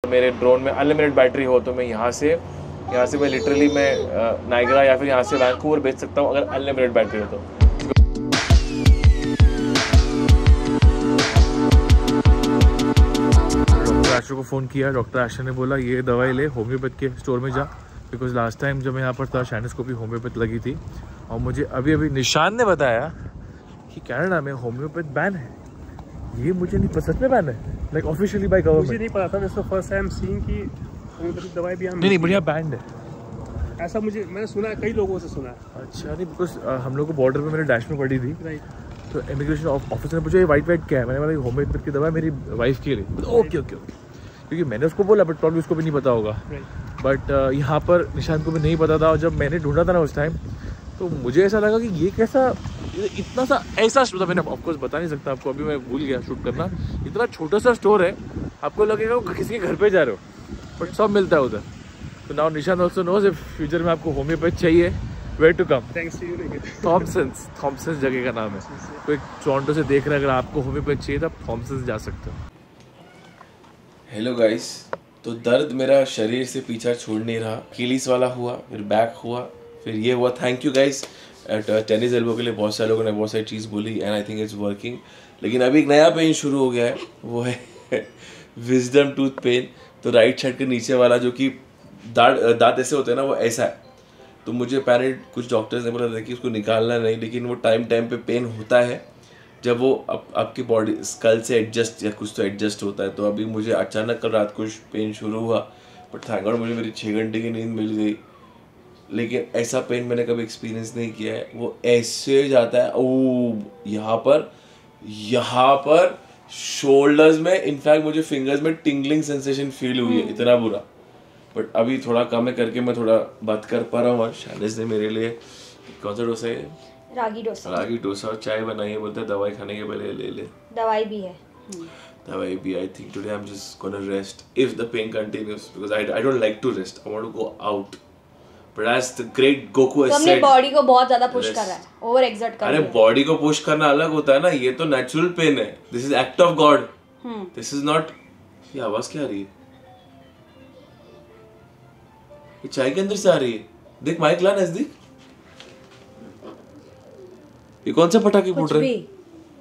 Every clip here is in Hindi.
मेरे ड्रोन में अनलिमिटेड बैटरी हो तो मैं यहाँ से मैं लिटरली मैं नाइग्रा या फिर यहाँ से वैंकूवर भेज सकता हूँ अगर अनलिमिटेड बैटरी हो तो। डॉक्टर आशु को फ़ोन किया, डॉक्टर आशु ने बोला ये दवाई ले होम्योपैथ के स्टोर में जा, बिकॉज लास्ट टाइम जब मैं यहाँ पर था शाइनोस्कोपी होम्योपैथ लगी थी और मुझे अभी निशान ने बताया कि कनाडा में होम्योपैथ बैन है। ये मुझे नहीं पता, सच में बैन है लाइक ऑफिशियली बाय गवर्नमेंट? मुझे नहीं पता था, मैं फर्स्ट टाइम सीइंग की होम्योपैथिक दवाई भी नहीं बढ़िया बैंड है ऐसा मैंने सुना है, कई लोगों से सुना है। अच्छा नहीं, बिकॉज हम लोग को बॉर्डर पे मेरे डैश में पड़ी थी, राइट, तो इमिग्रेशन ऑफिसर ने पूछा ये वाइट क्या है, मैंने बोला होम्योपैथ की दवा मेरी वाइफ के लिए। ओके ओके ओके, क्योंकि मैंने उसको बोला बट प्रॉब्लम उसको भी नहीं पता होगा। बट यहाँ पर निशान को भी नहीं पता था और जब मैंने ढूंढा था ना उस टाइम तो मुझे ऐसा लगा कि ये कैसा इतना सा ऐसा मतलब मैंने ऑफकोर्स बता नहीं सकता आपको, अभी मैं भूल गया शूट करना। इतना छोटा सा स्टोर है, आपको लगेगा वो किसी के घर पे जा रहे हो बट सब मिलता है उधर। तो नाउ निशान ऑल्सो नोज इफ फ्यूचर में आपको होम्योपैथ चाहिए where to come. Thanks to you. Thomsons जगह का नाम है। कोई टोरंटो से देख रहा है, अगर आपको होम्योपैथ चाहिए तो आप थॉमसन्स जा सकते हो। हेलो गाइस, तो दर्द मेरा शरीर से पीछा छोड़ नहीं रहा। अकीलीस वाला हुआ, फिर बैक हुआ, फिर ये हुआ। Thank you guys tennis elbow के लिए बहुत सारे लोगों ने बहुत सारी चीज़ बोली and I think it's working. लेकिन अभी एक नया पेन शुरू हो गया है, वो है विजडम टूथ पेन। तो राइट साइड के नीचे वाला जो कि दांत ऐसे होते हैं ना, वो ऐसा है। तो मुझे पैरेंट कुछ डॉक्टर्स ने बोला था कि उसको निकालना नहीं, लेकिन वो टाइम पे पेन होता है जब वो आपकी बॉडी स्कल से एडजस्ट या कुछ तो एडजस्ट होता है। तो अभी मुझे अचानक कल रात को पेन शुरू हुआ, बट थैंक गॉड मुझे मेरी 6 घंटे की नींद मिल गई। लेकिन ऐसा पेन मैंने कभी एक्सपीरियंस नहीं किया है। वो ऐसे जाता है यहाँ पर शोल्डर्स में, इनफैक्ट मुझे फिंगर्स में टिंगलिंग सेंसेशन फील हुई है, इतना बुरा। बट अभी थोड़ा कम है करके मैं थोड़ा बात कर पा रहा हूँ। और शानिस ने मेरे लिए कौन सा डोसा है? रागी डोसा और चाय बनाई है। बोलते हैं दवाई खाने के पहले ले ले। दवाई भी है। I think today I am just gonna rest if the pain continues, because I don't like to rest, I want to go out. But as the great Goku has said, अपनी बॉडी को बहुत ज्यादा पुश कर रहा है, ओवर एक्सर्ट कर रहा है। अरे बॉडी को पुश करना अलग होता है ना, ये तो नेचुरल पेन है। This is act of God, this is not. ये आवाज क्या आ रही है? ये चाय के अंदर से आ रही है। देख माइक ला नजदीक। ये कौन सा पटाखे फूट रहे हैं?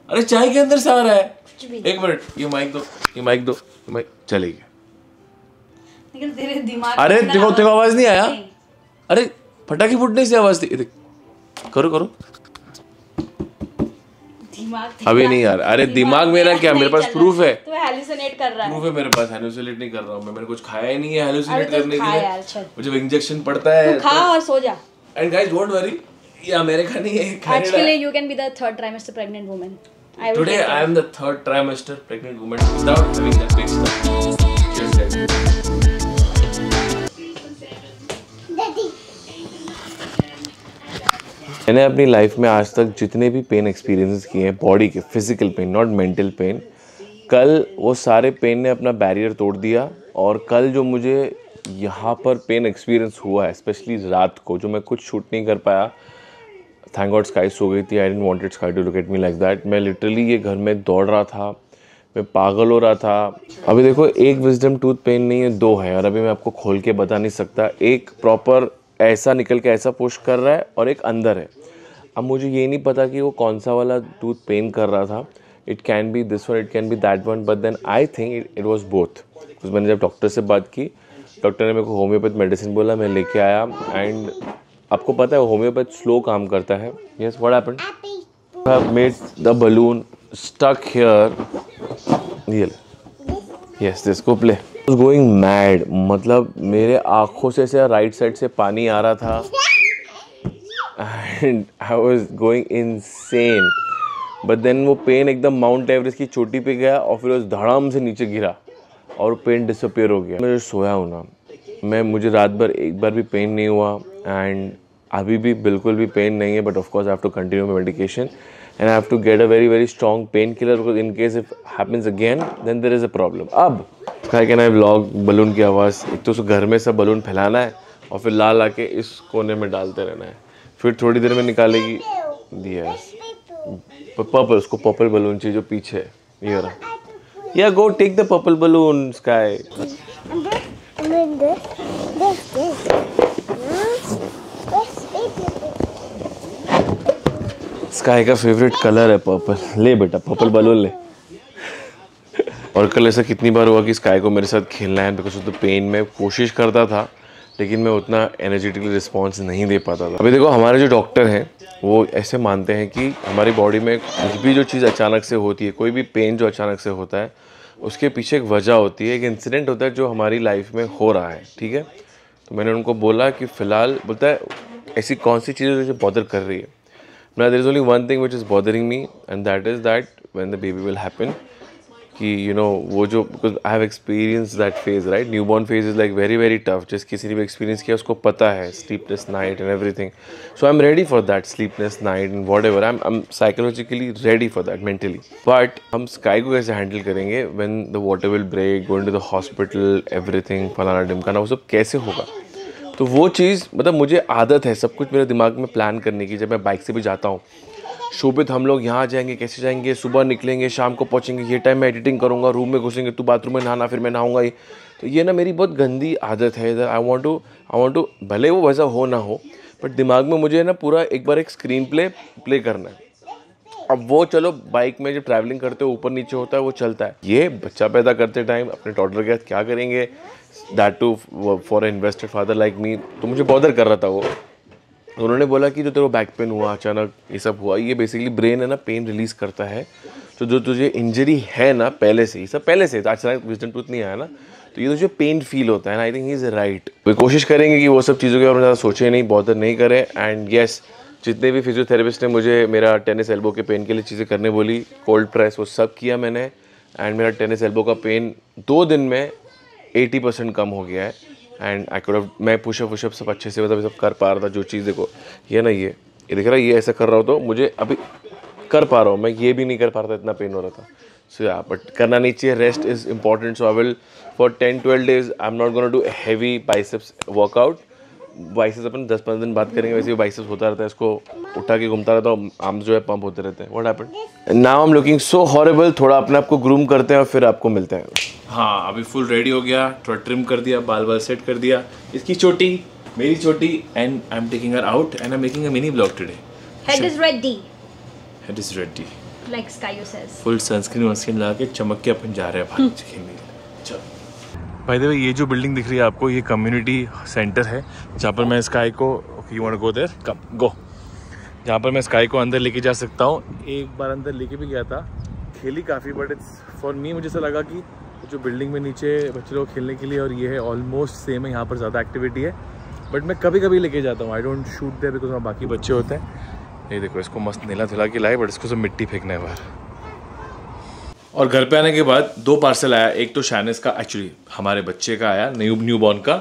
अरे चाय के अंदर से आ रहा है। एक मिनट, ये माइक दो। चले गया। लेकिन तेरे दिमाग अरे देखो आवाज नहीं आया। अरे पटाखे फूटने से आवाज थी। करो दिमाग अभी नहीं यार। अरे दिमाग मेरा क्या, मेरे पास प्रूफ है। तू हैलुसिनेट कर रहा है। प्रूफ है मेरे पास, हैलुसिनेट नहीं कर रहा हूँ मैं। मैंने कुछ खाया ही नहीं है हैलुसिनेट करने के लिए। मुझे इंजेक्शन पड़ता है, खा और सो जा। एंड गाइस डोंट वरी, ये अमेरिका नहीं है, Canada. Actually you can be the third trimester pregnant woman. Today I am the third trimester pregnant woman without having that big stuff. Cheers guys. मैंने अपनी लाइफ में आज तक जितने भी पेन एक्सपीरियंसेस किए हैं, बॉडी के physical pain, not mental pen, कल वो सारे पेन ने अपना बैरियर तोड़ दिया। और कल जो मुझे यहाँ पर पेन एक्सपीरियंस हुआ है, स्पेशली रात को, जो मैं कुछ शूट नहीं कर पाया, थैंक गॉड स्काई सो गई थी। I didn't wanted Sky to look at me like that. मैं लिटरली ये घर में दौड़ रहा था, मैं पागल हो रहा था। अभी देखो, एक विजडम टूथ पेन नहीं है, 2 है, और अभी मैं आपको खोल के बता नहीं सकता। एक प्रॉपर ऐसा निकल के ऐसा पुश कर रहा है और एक अंदर है। अब मुझे ये नहीं पता कि वो कौन सा वाला टूथ पेन कर रहा था। It can be this one, it can be that one, but then I think it was both. Because मैंने जब डॉक्टर से बात की, डॉक्टर ने मेरे को होम्योपैथ मेडिसिन बोला, मैं लेके आया। एंड आपको पता है होम्योपैथ स्लो काम करता है। Yes, what happened? I have made the balloon stuck here. Yes, this go play. I was going mad, मतलब मेरे आँखों से राइट साइड से पानी आ रहा था and I was going insane. But then वो पेन एकदम माउंट एवरेस्ट की चोटी पे गया और फिर उस धड़ाम से नीचे गिरा और पेन डिसअपियर हो गया। मैं जो सोया हूँ ना, मुझे रात भर एक बार भी पेन नहीं हुआ एंड अभी भी बिल्कुल भी पेन नहीं है। But of course I have to continue my medication and I have to get a very very strong pain killer, because in case if happens again then there is a problem. अब क्या कहना है, व्लॉग बलून की आवाज़, एक तो घर में सब बलून फैलाना है और फिर ला के इस कोने में डालते रहना है। फिर थोड़ी देर में निकालेगी दिया पर्पल, उसको पर्पल बलून चाहिए जो पीछे है। ये रहा, या go take the purple balloon Sky. Sky का फेवरेट कलर है पर्पल। ले बेटा पर्पल बलून ले। और कल ऐसा कितनी बार हुआ कि स्काई को मेरे साथ खेलना है बिकॉज ऑफ द पेन। मैं कोशिश करता था लेकिन मैं उतना एनर्जेटिकली रिस्पॉन्स नहीं दे पाता था। अभी देखो हमारे जो डॉक्टर हैं वो ऐसे मानते हैं कि हमारी बॉडी में कुछ भी जो चीज़ अचानक से होती है, कोई भी पेन जो अचानक से होता है उसके पीछे एक वजह होती है, एक इंसिडेंट होता है जो हमारी लाइफ में हो रहा है। ठीक है, तो मैंने उनको बोला कि फ़िलहाल बोलता है ऐसी कौन सी चीज़ है जो बॉदर कर रही है। There is only one thing which is bothering me and that is that when the baby will happen कि यू नो वो जो because I have experience that phase right. Newborn phase is like very very tough. जिस किसी ने भी एक्सपीरियंस किया उसको पता है sleepless night and everything. So I am ready for that sleepless night and whatever. I am psychologically ready for that mentally. But हम स्काई को कैसे हैंडल करेंगे when the water will break, going to the hospital, everything फलाना ढिमकाना, वो सब कैसे होगा। तो वो चीज़ मतलब मुझे आदत है सब कुछ मेरे दिमाग में प्लान करने की। जब मैं बाइक से भी जाता हूँ, शोभित हम लोग यहाँ जाएंगे, कैसे जाएंगे, सुबह निकलेंगे, शाम को पहुँचेंगे, ये टाइम मैं एडिटिंग करूँगा, रूम में घुसेंगे, तू बाथरूम में नहाना, फिर मैं नहाऊंगा। ये तो ये ना मेरी बहुत गंदी आदत है। इधर आई वांट टू भले वो वैसा हो ना हो बट दिमाग में मुझे ना पूरा एक बार एक स्क्रीन प्ले करना है। अब वो चलो बाइक में जब ट्रैवलिंग करते हो ऊपर नीचे होता है वो चलता है। ये बच्चा पैदा करते टाइम अपने टॉडलर के साथ क्या करेंगे, that too for an invested father like me, तो मुझे बॉदर कर रहा था वो। उन्होंने बोला कि जो तेरे को बैक पेन हुआ अचानक ये सब हुआ, ये बेसिकली ब्रेन है ना पेन रिलीज़ करता है। तो जो तुझे इंजरी है ना पहले से, ये सब पहले से अचानक विजडम टूथ नहीं आया ना, तो ये तुझे पेन फील होता है ना। I think he is right. वे कोशिश करेंगे कि वो सब चीज़ों के बारे में ज़्यादा सोचें नहीं, बॉदर नहीं करें। एंड येस, जितने भी फिजियोथेरेपिस्ट ने मुझे मेरा टेनिस एल्बो के पेन के लिए चीज़ें करने बोली, कोल्ड प्रेस, वो सब किया मैंने। एंड मेरा टेनिस एल्बो का पेन 2 दिन में 80% कम हो गया है। एंड आई कुड हैव, मैं पुशअप सब अच्छे से मतलब सब कर पा रहा था। जो चीज़ देखो ये ना ये देख रहा है, ये ऐसा कर रहा हो तो मुझे अभी कर पा रहा हूँ, मैं ये भी नहीं कर पा रहा था, इतना पेन हो रहा था। सो या बट करना नहीं चाहिए, rest is important. So I will for 10-12 days I am not gonna do heavy biceps workout. Biceps अपन 10-15 दिन बात करेंगे, वैसे भी बाइसेप्स होता रहता है, इसको उठा के घूमता रहता हूँ, आर्म्स जो है पंप होते रहते हैं। What happened now, I am looking so horrible. थोड़ा अपने आप को ग्रूम करते हैं और फिर आपको मिलते हैं। हाँ, अभी फुल रेडी हो गया, थोड़ा ट्रिम कर दिया, बाल सेट कर दिया, इसकी चोटी, मेरी चोटी, and I am taking her out and I am making a mini blog today. Head is ready. Head is ready. Like Sky says. Full sunscreen लगा के चमक के अपन जा रहे हैं भाई खेलने। चलो भाई देखो, ये जो बिल्डिंग दिख रही है आपको, ये कम्युनिटी सेंटर है जहाँ पर मैं स्काई को, you want to go there, come go, जहाँ पर मैं स्काई को अंदर लेके जा सकता हूँ। एक बार अंदर लेके भी गया था, खेली काफ़ी, बट इट्स फॉर मी, मुझे ऐसा लगा कि जो बिल्डिंग में नीचे बच्चे लोग खेलने के लिए और ये है ऑलमोस्ट सेम है, यहाँ पर ज़्यादा एक्टिविटी है। बट मैं कभी कभी लेके जाता हूँ, I don't shoot there because वहाँ बाकी बच्चे होते हैं। ये देखो, इसको मस्त नीला धुला के लाए, बट इसको सब मिट्टी फेंकना है बाहर। और घर पे आने के बाद 2 पार्सल आया। एक तो शानिस का, एक्चुअली हमारे बच्चे का आया, न्यू बॉर्न का,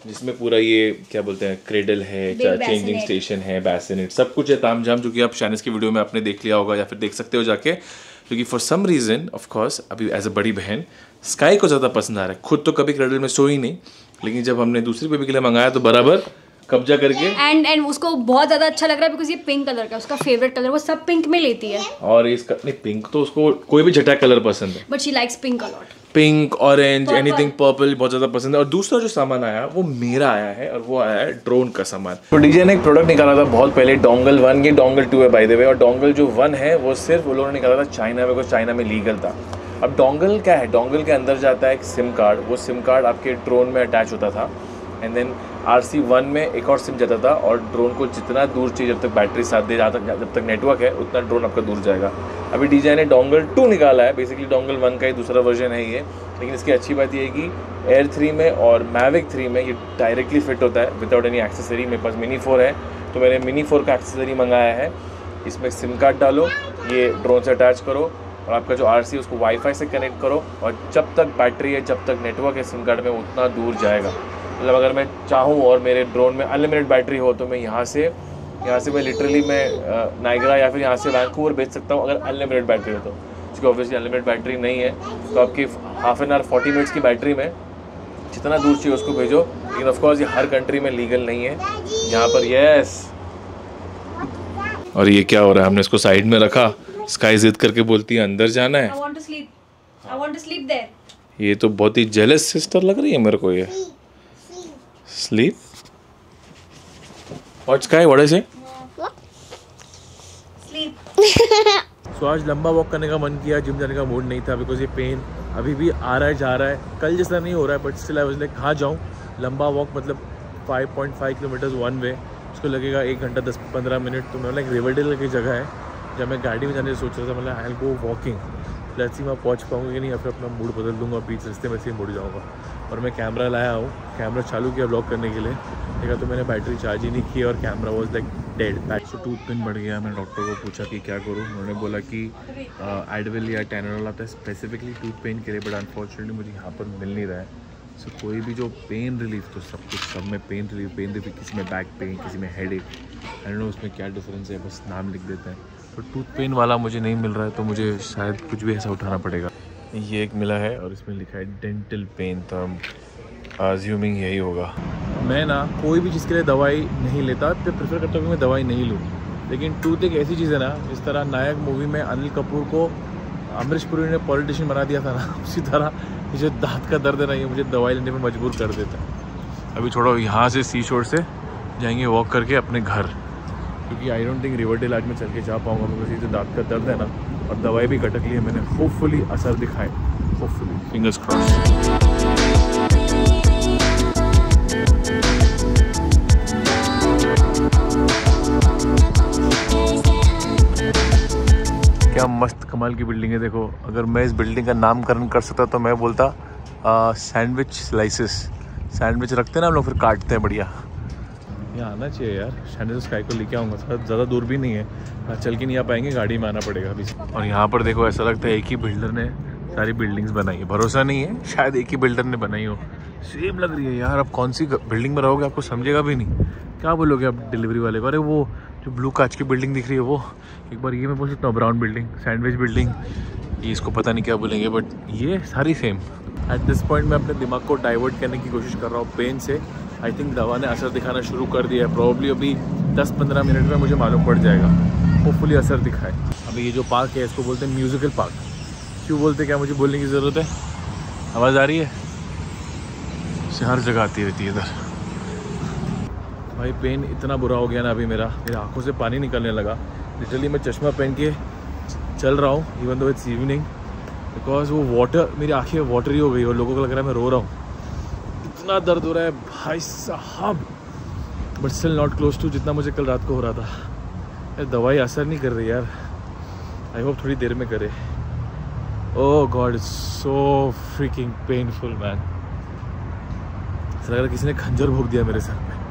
जिसमें पूरा ये क्या बोलते हैं, क्रेडल है, चेंजिंग स्टेशन है, बैसिनेट, सब कुछ है तामझाम, जो कि आप शानिस की वीडियो में आपने देख लिया होगा या फिर देख सकते हो जाके। क्योंकि for some reason of course अभी एज अ बड़ी बहन स्काई को ज़्यादा पसंद आ रहा है। खुद तो कभी क्रेडल में सोई नहीं, लेकिन जब हमने दूसरी बेबी के लिए मंगाया तो बराबर कब्जा करके, एंड उसको बहुत ज्यादा अच्छा लग रहा है बिकॉज ये पिंक कलर का, उसका फेवरेट कलर, वो सब पिंक में लेती है। और इसका नहीं, पिंक तो उसको कोई भी झटा कलर पसंद है, but she likes pink a lot. Pink, orange, anything purple बहुत ज़्यादा पसंद है। और दूसरा जो सामान आया वो मेरा आया है, और वो आया है ड्रोन का सामान। तो डीजे ने एक प्रोडक्ट निकाला था बहुत पहले, डोंगल 1, ये डोंगल 2 है बाय द वे। और डोंगल जो 1 है वो सिर्फ वो लोगों ने निकाला था चाइना में, बिकॉज चाइना में लीगल था। अब डोंगल क्या है, डोंगल के अंदर जाता है एक सिम कार्ड, वो सिम कार्ड आपके ड्रोन में अटैच होता था। एंड देन RC1 में एक और सिम जाता था, और ड्रोन को जितना दूर चाहिए, जब तक बैटरी साथ दे, जब तक नेटवर्क है उतना ड्रोन आपका दूर जाएगा। अभी डीजे ने डोंगल 2 निकाला है, बेसिकली डोंगल 1 का ही दूसरा वर्जन है ये। लेकिन इसकी अच्छी बात ये है कि Air 3 में और Mavic 3 में ये डायरेक्टली फिट होता है विदाउट एनी एक्सेसरी। मेरे पास मिनी 4 है, तो मैंने मिनी 4 का एक्सेसरी मंगाया है। इसमें सिम कार्ड डालो, ये ड्रोन से अटैच करो, और आपका जो RC है उसको वाईफाई से कनेक्ट करो, और जब तक बैटरी है, जब तक नेटवर्क है सिम कार्ड में, उतना दूर जाएगा। मतलब अगर मैं चाहूँ और मेरे ड्रोन में अनलिमिटेड बैटरी हो, तो मैं यहाँ से मैं लिटरली मैं नाइग्रा या फिर यहाँ से वैंकूवर भेज सकता हूँ, अगर अनलिमिटेड बैटरी हो तो। क्योंकि ऑब्वियसली अनलिमिटेड बैटरी नहीं है, तो आपकी हाफ एन आवर 40 मिनट्स की बैटरी में जितना दूर चाहिए उसको भेजो। लेकिन ऑफकोर्स ये हर कंट्री में लीगल नहीं है यहाँ पर। यस, और ये क्या हो रहा है, हमने इसको साइड में रखा, स्काई जिद करके बोलती है अंदर जाना है। I want to sleep there. ये तो बहुत ही जेलस सिस्टर लग रही है मेरे को ये। स्लीप व्हाट्स काय व्हाट इज इट? सो आज लंबा वॉक करने का मन किया, जिम जाने का मूड नहीं था बिकॉज ये पेन अभी भी आ रहा है जा रहा है, कल जैसा नहीं हो रहा है, but still I was like कहाँ जाऊँ। लंबा वॉक मतलब 5.5 किलोमीटर्स वन वे, उसको लगेगा 1 घंटा 10-15 मिनट। तो मैं लाइक रिवरडेल की जगह है जब मैं गाड़ी में जाने सोच रहा था, मतलब I will go walking, let's see मैं पहुँच पाऊँगा कि नहीं, या फिर अपना मूड बदल दूंगा, बीच रास्ते में से मुड़ जाऊँगा। और मैं कैमरा लाया हूँ, कैमरा चालू किया ब्लॉग करने के लिए, देखा तो मैंने बैटरी चार्ज ही नहीं की और camera was like dead. Back से टूथ पेन बढ़ गया। मैंने डॉक्टर को पूछा कि क्या करूँ, उन्होंने बोला कि एडविल या टेनोल आता है स्पेसिफिकली टूथ पेन के लिए, बट अनफॉर्चुनेटली मुझे यहाँ पर मिल नहीं रहा है। सो कोई भी जो पेन रिलीफ, तो सब कुछ सब में पेन रिलीफ, किसी में बैक पेन, किसी में हेड एक, आई डोंट नो उसमें क्या डिफरेंस है, बस नाम लिख देते हैं। तो टूथ पेन वाला मुझे नहीं मिल रहा है, तो मुझे शायद कुछ भी ऐसा उठाना पड़ेगा। ये एक मिला है और इसमें लिखा है डेंटल पेन, तो अज्यूमिंग यही होगा। मैं ना कोई भी चीज़ के लिए दवाई नहीं लेता, तो प्रेफर करता हूँ कि मैं दवाई नहीं लूँ, लेकिन टूथ एक ऐसी चीज़ है ना, जिस तरह नायक मूवी में अनिल कपूर को अमरीश पुरी ने पॉलिटिशियन बना दिया था ना, उसी तरह ये जो दांत का दर्द है ना, ये मुझे दवाई लेने में मजबूर कर देता है। अभी थोड़ा यहाँ से सी शोर से जाएंगे वॉक करके अपने घर, क्योंकि आई डोंट थिंक रिवरडेल आज मैं चल के जा पाऊँगा, बिकॉज ये जो दांत का दर्द है ना, और दवाई भी कटक ली है मैंने, होपफुली असर दिखाए, होपफुली, फिंगर्स क्रॉस्ड। क्या मस्त कमाल की बिल्डिंग है, देखो। अगर मैं इस बिल्डिंग का नामकरण कर सकता तो मैं बोलता सैंडविच स्लाइसेस। सैंडविच रखते हैं ना हम लोग, फिर काटते हैं बढ़िया। यहाँ आना चाहिए यार, सैंडविच स्काई को लेके आऊँगा, ज़्यादा दूर भी नहीं है, चल के नहीं आ पाएंगे, गाड़ी में आना पड़ेगा अभी। और यहाँ पर देखो, ऐसा लगता है एक ही बिल्डर ने सारी बिल्डिंग्स बनाई है, भरोसा नहीं है, शायद एक ही बिल्डर ने बनाई हो। सेम लग रही है यार। अब कौन सी बिल्डिंग में रहोगे आपको समझेगा भी नहीं, क्या बोलोगे आप डिलीवरी वाले को? अरे वो जो ब्लू कांच की बिल्डिंग दिख रही है वो, एक बार ये मैं बोल सकता हूँ ब्राउन बिल्डिंग, सैंडविच बिल्डिंग, ये इसको पता नहीं क्या बोलेंगे, बट ये सारी सेम। एट दिस पॉइंट मैं अपने दिमाग को डाइवर्ट करने की कोशिश कर रहा हूँ पेन से। आई थिंक दवा ने असर दिखाना शुरू कर दिया है, प्रॉब्ली अभी 10-15 मिनट में मुझे मालूम पड़ जाएगा, होपफुली असर दिखाए। अभी ये जो पार्क है इसको बोलते हैं म्यूजिकल पार्क। क्यों बोलते, क्या मुझे बोलने की ज़रूरत है? आवाज़ आ रही है, इसे हर जगह आती रहती है इधर। भाई पेन इतना बुरा हो गया ना अभी, मेरे आंखों से पानी निकलने लगा। लिटरली मैं चश्मा पहन के चल रहा हूँ, even though it's evening, because वो वाटर, मेरी आंखें वाटरी हो गई और लोगों को लग रहा है मैं रो रहा हूँ, इतना दर्द हो रहा है भाई साहब। But still not close to जितना मुझे कल रात को हो रहा था। यार दवाई असर नहीं कर रही यार, आई होप थोड़ी देर में करे। Oh God, it's so freaking painful man. ऐसा लग रहा है किसी ने खंजर भोंक दिया मेरे सर पे।